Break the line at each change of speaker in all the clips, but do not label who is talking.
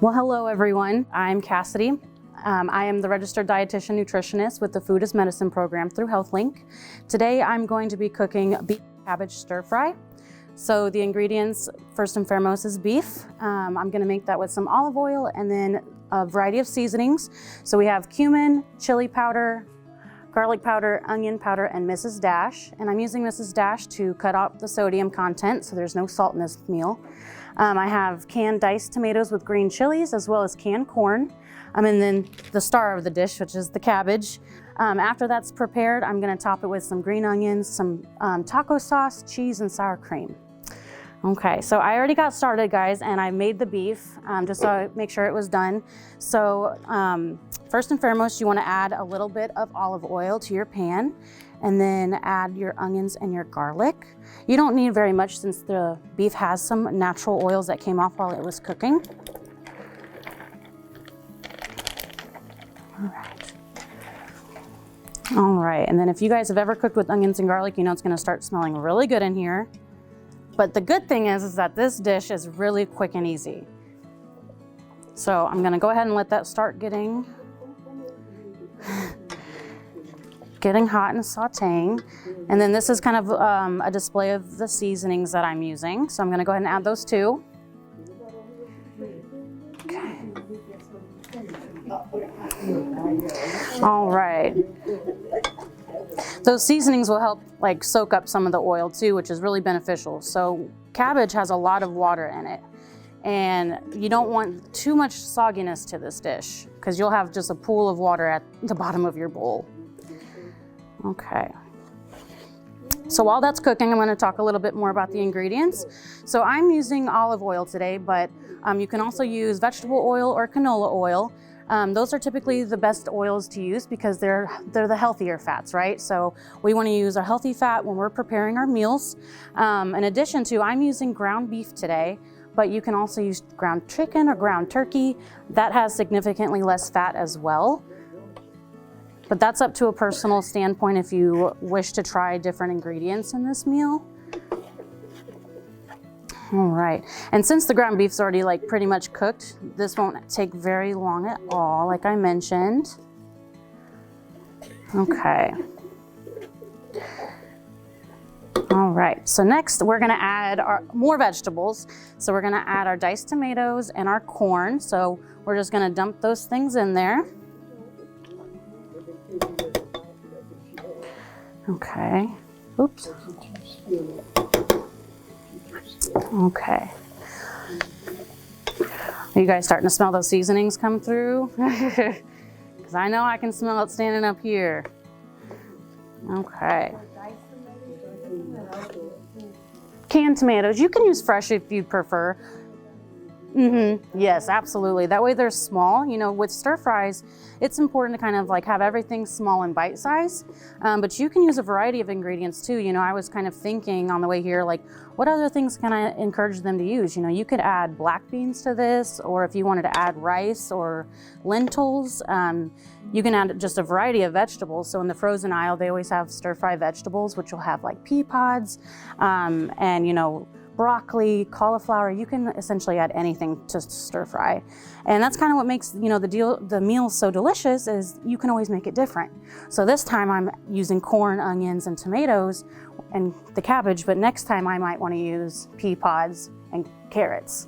Well, hello everyone. I'm Cassidy. I am the registered dietitian nutritionist with the Food as Medicine program through HealthLinc. Today I'm going to be cooking beef cabbage stir fry. So the ingredients, first and foremost, is beef. I'm going to make that with some olive oil and then a variety of seasonings. So we have cumin, chili powder, garlic powder, onion powder, and Mrs. Dash. And I'm using Mrs. Dash to cut out the sodium content so there's no salt in this meal. I have canned diced tomatoes with green chilies, as well as canned corn. And then the star of the dish, which is the cabbage. After that's prepared, I'm gonna top it with some green onions, some taco sauce, cheese, and sour cream. Okay, so I already got started, guys, and I made the beef just so I make sure it was done. So first and foremost, you wanna add a little bit of olive oil to your pan, and then add your onions and your garlic. You don't need very much since the beef has some natural oils that came off while it was cooking. All right, and then if you guys have ever cooked with onions and garlic, you know it's gonna start smelling really good in here. But the good thing is that this dish is really quick and easy. So I'm gonna go ahead and let that start getting hot and sauteing. And then this is kind of a display of the seasonings that I'm using. So I'm gonna go ahead and add those too. Okay. All right. Those seasonings will help like soak up some of the oil too, which is really beneficial. So cabbage has a lot of water in it, and you don't want too much sogginess to this dish because you'll have just a pool of water at the bottom of your bowl. Okay. So while that's cooking, I'm going to talk a little bit more about the ingredients. So I'm using olive oil today, but you can also use vegetable oil or canola oil. Those are typically the best oils to use because they're the healthier fats, right? So we want to use our healthy fat when we're preparing our meals. In addition to, I'm using ground beef today, but you can also use ground chicken or ground turkey. That has significantly less fat as well. But that's up to a personal standpoint if you wish to try different ingredients in this meal. All right, and since the ground beef's already like pretty much cooked, this won't take very long at all, like I mentioned. Okay. All right, so next we're gonna add more vegetables. So we're gonna add our diced tomatoes and our corn. So we're just gonna dump those things in there. Okay, oops. Okay. Are you guys starting to smell those seasonings come through? Because I know I can smell it standing up here. Okay. Canned tomatoes. You can use fresh if you prefer. Yes, absolutely. That way they're small. You know, with stir fries, it's important to kind of like have everything small and bite size. But you can use a variety of ingredients too. You know, I was kind of thinking on the way here, like, what other things can I encourage them to use? You know, you could add black beans to this, or if you wanted to add rice or lentils, you can add just a variety of vegetables. So in the frozen aisle, they always have stir fry vegetables, which will have like pea pods, and you know, broccoli, cauliflower. You can essentially add anything to stir fry. And that's kind of what makes, you know, the meal so delicious is you can always make it different. So this time I'm using corn, onions, and tomatoes and the cabbage, but next time I might want to use pea pods and carrots.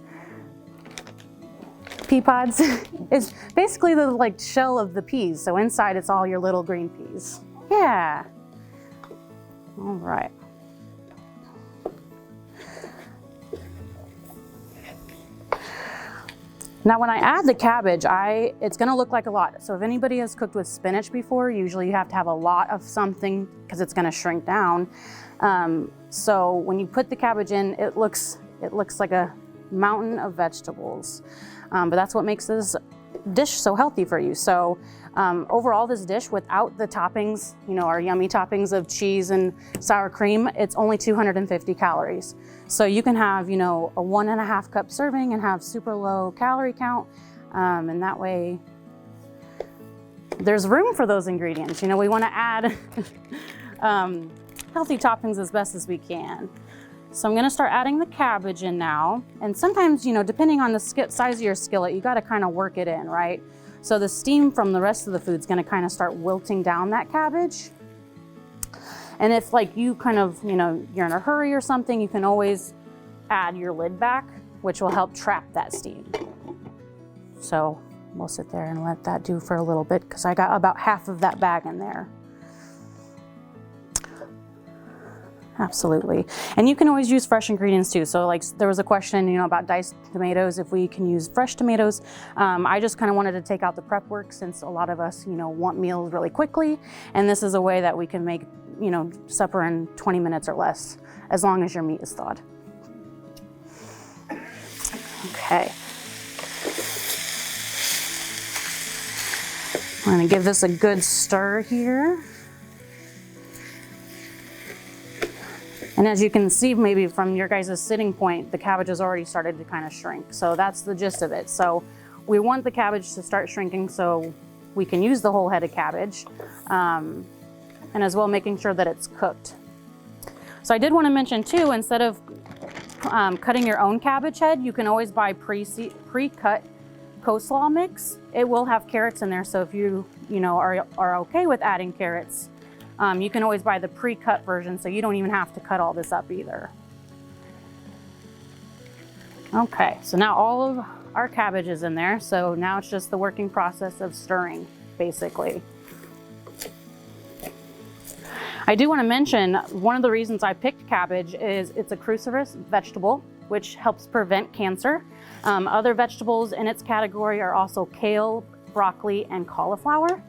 Pea pods is basically the like shell of the peas. So inside it's all your little green peas. Yeah. All right. Now when I add the cabbage, it's gonna look like a lot. So if anybody has cooked with spinach before, usually you have to have a lot of something because it's gonna shrink down. So when you put the cabbage in, it looks like a mountain of vegetables. But that's what makes this dish so healthy for you. So overall, this dish without the toppings, you know, our yummy toppings of cheese and sour cream, it's only 250 calories. So you can have, you know, a 1.5 cup serving and have super low calorie count. And that way there's room for those ingredients. You know, we want to add healthy toppings as best as we can. So I'm gonna start adding the cabbage in now. And sometimes, you know, depending on the size of your skillet, you gotta kind of work it in, right? So the steam from the rest of the food's gonna kind of start wilting down that cabbage. And if like you kind of, you know, you're in a hurry or something, you can always add your lid back, which will help trap that steam. So we'll sit there and let that do for a little bit because I got about half of that bag in there. Absolutely. And you can always use fresh ingredients too. So like there was a question, you know, about diced tomatoes, if we can use fresh tomatoes. I just kind of wanted to take out the prep work since a lot of us, you know, want meals really quickly. And this is a way that we can make, you know, supper in 20 minutes or less, as long as your meat is thawed. Okay. I'm gonna give this a good stir here. And as you can see, maybe from your guys' sitting point, the cabbage has already started to kind of shrink. So that's the gist of it. So we want the cabbage to start shrinking so we can use the whole head of cabbage. And as well making sure that it's cooked. So I did want to mention too, instead of cutting your own cabbage head, you can always buy pre-cut coleslaw mix. It will have carrots in there. So if you know, are okay with adding carrots, you can always buy the pre-cut version, so you don't even have to cut all this up either. Okay, so now all of our cabbage is in there, so now it's just the working process of stirring, basically. I do want to mention, one of the reasons I picked cabbage is it's a cruciferous vegetable, which helps prevent cancer. Other vegetables in its category are also kale, broccoli, and cauliflower.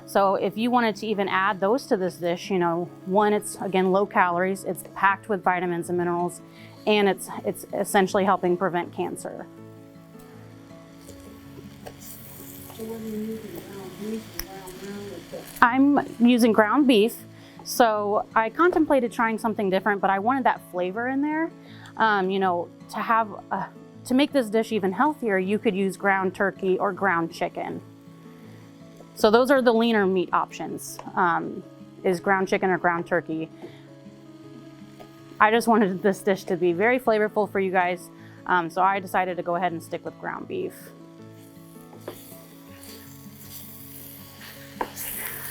So if you wanted to even add those to this dish, you know, one, it's again low calories, it's packed with vitamins and minerals, and it's essentially helping prevent cancer. I'm using ground beef. So I contemplated trying something different, but I wanted that flavor in there. You know, to make this dish even healthier, you could use ground turkey or ground chicken. So those are the leaner meat options, is ground chicken or ground turkey. I just wanted this dish to be very flavorful for you guys, so I decided to go ahead and stick with ground beef.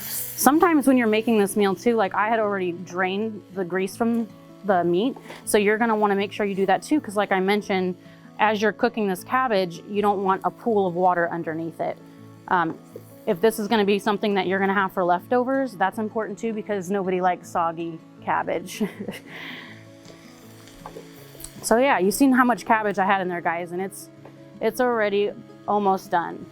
Sometimes when you're making this meal too, like I had already drained the grease from the meat, so you're gonna wanna make sure you do that too, because like I mentioned, as you're cooking this cabbage, you don't want a pool of water underneath it. If this is gonna be something that you're gonna have for leftovers, that's important too, because nobody likes soggy cabbage. So yeah, you've seen how much cabbage I had in there, guys, and it's already almost done.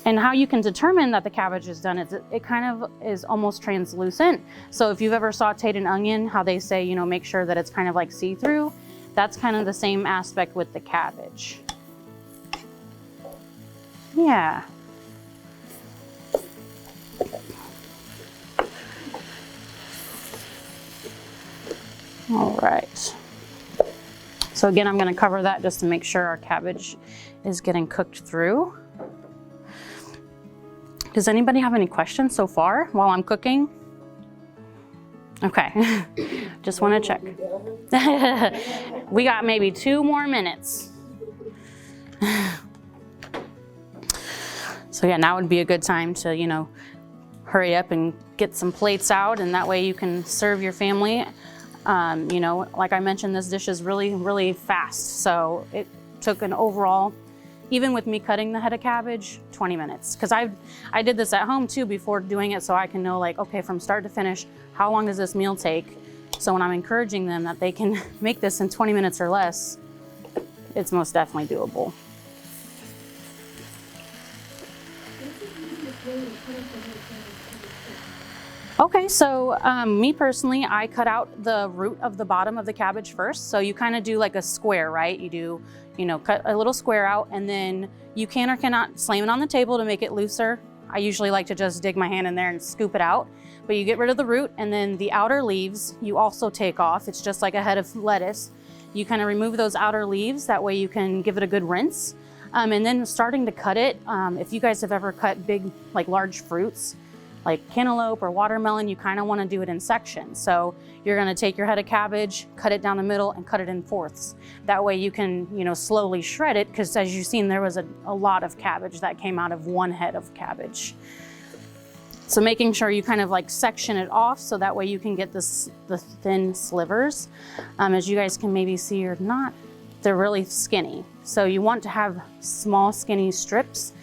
And how you can determine that the cabbage is done is it kind of is almost translucent. So if you've ever sauteed an onion, how they say, you know, make sure that it's kind of like see-through, that's kind of the same aspect with the cabbage. Yeah. All right. So again, I'm going to cover that just to make sure our cabbage is getting cooked through. Does anybody have any questions so far while I'm cooking? Okay, just want to check. We got maybe 2 more minutes. So yeah, now would be a good time to, you know, hurry up and get some plates out, and that way you can serve your family. You know, like I mentioned, this dish is really, really fast. So it took an overall, even with me cutting the head of cabbage, 20 minutes. Because I did this at home too before doing it, so I can know, like, okay, from start to finish, how long does this meal take? So when I'm encouraging them that they can make this in 20 minutes or less, it's most definitely doable. Okay, so me personally, I cut out the root of the bottom of the cabbage first. So you kind of do like a square, right? You do, you know, cut a little square out, and then you can or cannot slam it on the table to make it looser. I usually like to just dig my hand in there and scoop it out. But you get rid of the root, and then the outer leaves you also take off. It's just like a head of lettuce. You kind of remove those outer leaves. That way you can give it a good rinse. And then starting to cut it, if you guys have ever cut big, like large fruits, like cantaloupe or watermelon, you kind of want to do it in sections. So you're going to take your head of cabbage, cut it down the middle, and cut it in fourths. That way you can, slowly shred it, because as you've seen, there was a lot of cabbage that came out of one head of cabbage. So making sure you kind of like section it off so that way you can get the thin slivers. As you guys can maybe see or not, they're really skinny. So you want to have small skinny strips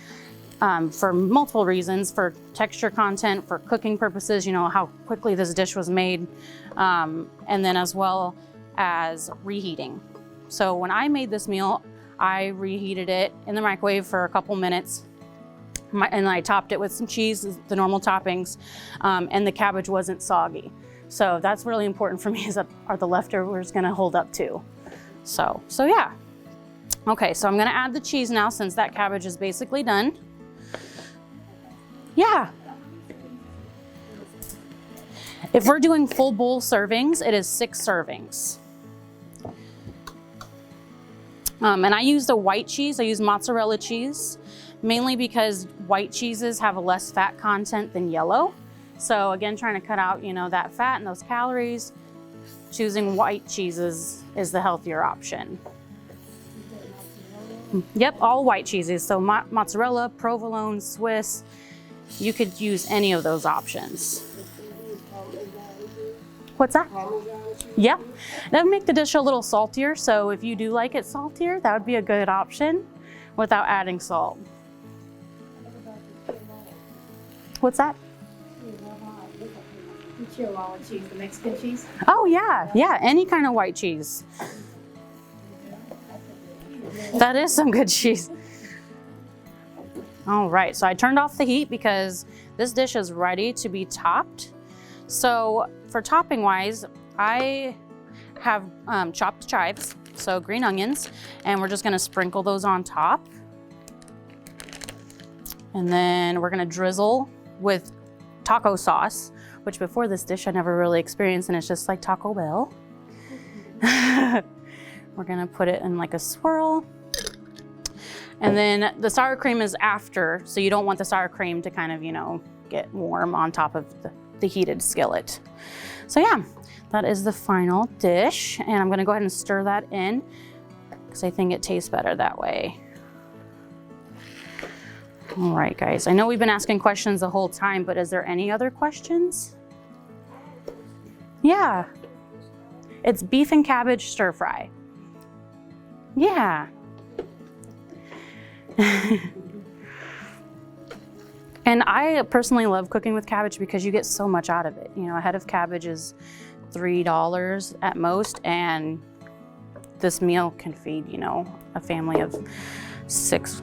for multiple reasons, for texture content, for cooking purposes, how quickly this dish was made, and then as well as reheating. So when I made this meal, I reheated it in the microwave for a couple minutes. And I topped it with some cheese, the normal toppings, and the cabbage wasn't soggy. So that's really important for me, is that are the leftovers gonna hold up too? So yeah. Okay, so I'm gonna add the cheese now since that cabbage is basically done. Yeah. If we're doing full bowl servings, it is 6 servings. And I used a white cheese, I used mozzarella cheese, mainly because white cheeses have a less fat content than yellow. So again, trying to cut out, that fat and those calories, choosing white cheeses is the healthier option. Yep, all white cheeses. So mozzarella, provolone, Swiss, you could use any of those options. What's that? Yep, that would make the dish a little saltier. So if you do like it saltier, that would be a good option without adding salt. What's that?
Chihuahua cheese, the Mexican cheese.
Oh yeah, any kind of white cheese. That is some good cheese. All right, so I turned off the heat because this dish is ready to be topped. So for topping wise, I have chopped chives, so green onions, and we're just gonna sprinkle those on top. And then we're gonna drizzle with taco sauce, which before this dish I never really experienced, and it's just like Taco Bell. We're gonna put it in like a swirl. And then the sour cream is after, so you don't want the sour cream to kind of, get warm on top of the heated skillet. So yeah, that is the final dish. And I'm gonna go ahead and stir that in because I think it tastes better that way. All right, guys, I know we've been asking questions the whole time, but is there any other questions? Yeah, it's beef and cabbage stir fry. Yeah. And I personally love cooking with cabbage because you get so much out of it. A head of cabbage is $3 at most, and this meal can feed, a family of 6